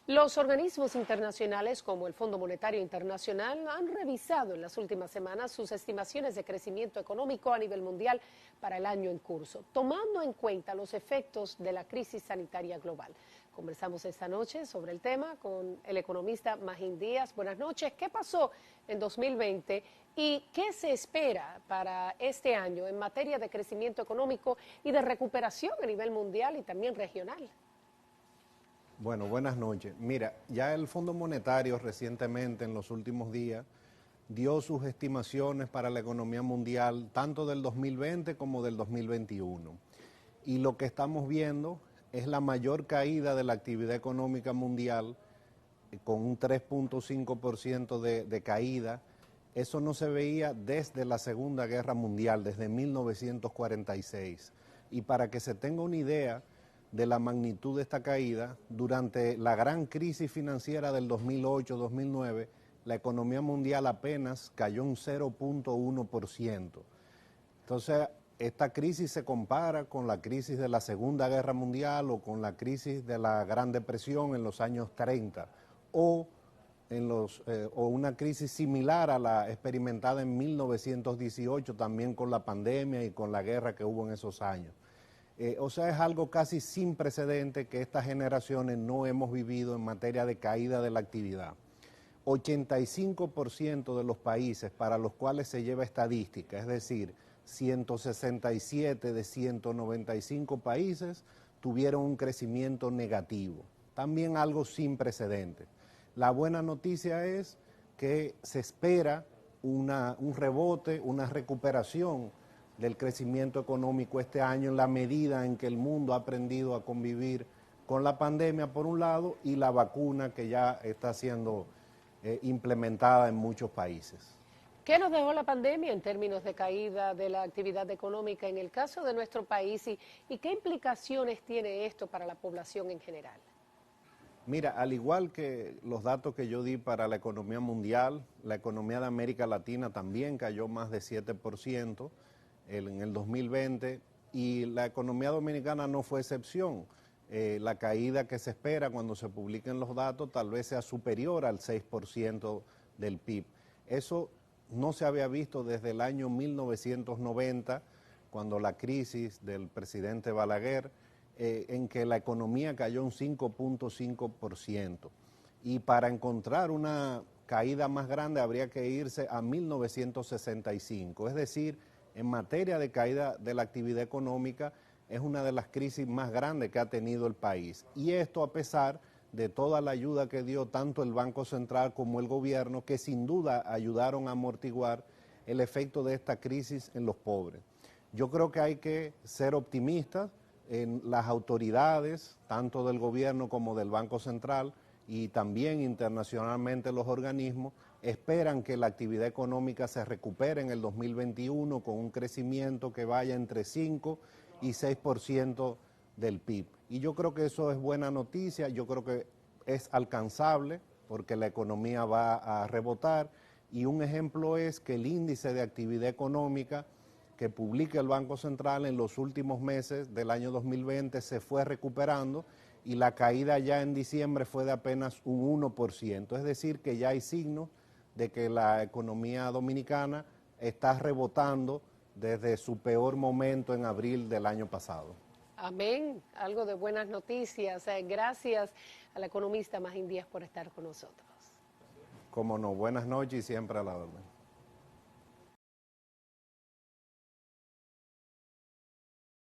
Los organismos internacionales como el Fondo Monetario Internacional han revisado en las últimas semanas sus estimaciones de crecimiento económico a nivel mundial para el año en curso, tomando en cuenta los efectos de la crisis sanitaria global. Conversamos esta noche sobre el tema con el economista Magín Díaz. Buenas noches. ¿Qué pasó en 2020 y qué se espera para este año en materia de crecimiento económico y de recuperación a nivel mundial y también regional? Bueno, buenas noches. Mira, ya el Fondo Monetario recientemente, en los últimos días, dio sus estimaciones para la economía mundial, tanto del 2020 como del 2021. Y lo que estamos viendo es la mayor caída de la actividad económica mundial, con un 3.5% de caída. Eso no se veía desde la Segunda Guerra Mundial, desde 1946. Y para que se tenga una idea de la magnitud de esta caída, durante la gran crisis financiera del 2008-2009, la economía mundial apenas cayó un 0.1%. Entonces, esta crisis se compara con la crisis de la Segunda Guerra Mundial o con la crisis de la Gran Depresión en los años 30 o una crisis similar a la experimentada en 1918, también con la pandemia y con la guerra que hubo en esos años. O sea, es algo casi sin precedente que estas generaciones no hemos vivido en materia de caída de la actividad. 85% de los países para los cuales se lleva estadística, es decir, 167 de 195 países, tuvieron un crecimiento negativo. También algo sin precedente. La buena noticia es que se espera un rebote, una recuperación del crecimiento económico este año en la medida en que el mundo ha aprendido a convivir con la pandemia por un lado y la vacuna que ya está siendo implementada en muchos países. ¿Qué nos dejó la pandemia en términos de caída de la actividad económica en el caso de nuestro país y qué implicaciones tiene esto para la población en general? Mira, al igual que los datos que yo di para la economía mundial, la economía de América Latina también cayó más de 7% en el 2020 y la economía dominicana no fue excepción. La caída que se espera cuando se publiquen los datos tal vez sea superior al 6% del PIB. Eso no se había visto desde el año 1990, cuando la crisis del presidente Balaguer, en que la economía cayó un 5.5%. Y para encontrar una caída más grande habría que irse a 1965, es decir, en materia de caída de la actividad económica, es una de las crisis más grandes que ha tenido el país. Y esto a pesar de toda la ayuda que dio tanto el Banco Central como el gobierno, que sin duda ayudaron a amortiguar el efecto de esta crisis en los pobres. Yo creo que hay que ser optimistas en las autoridades, tanto del gobierno como del Banco Central, y también internacionalmente los organismos, esperan que la actividad económica se recupere en el 2021 con un crecimiento que vaya entre 5 y 6% del PIB. Y yo creo que eso es buena noticia, yo creo que es alcanzable porque la economía va a rebotar y un ejemplo es que el índice de actividad económica que publica el Banco Central en los últimos meses del año 2020 se fue recuperando y la caída ya en diciembre fue de apenas un 1%, es decir, que ya hay signos de que la economía dominicana está rebotando desde su peor momento en abril del año pasado. Amén, algo de buenas noticias. Gracias al economista Magín Díaz por estar con nosotros. Cómo no, buenas noches y siempre a la orden.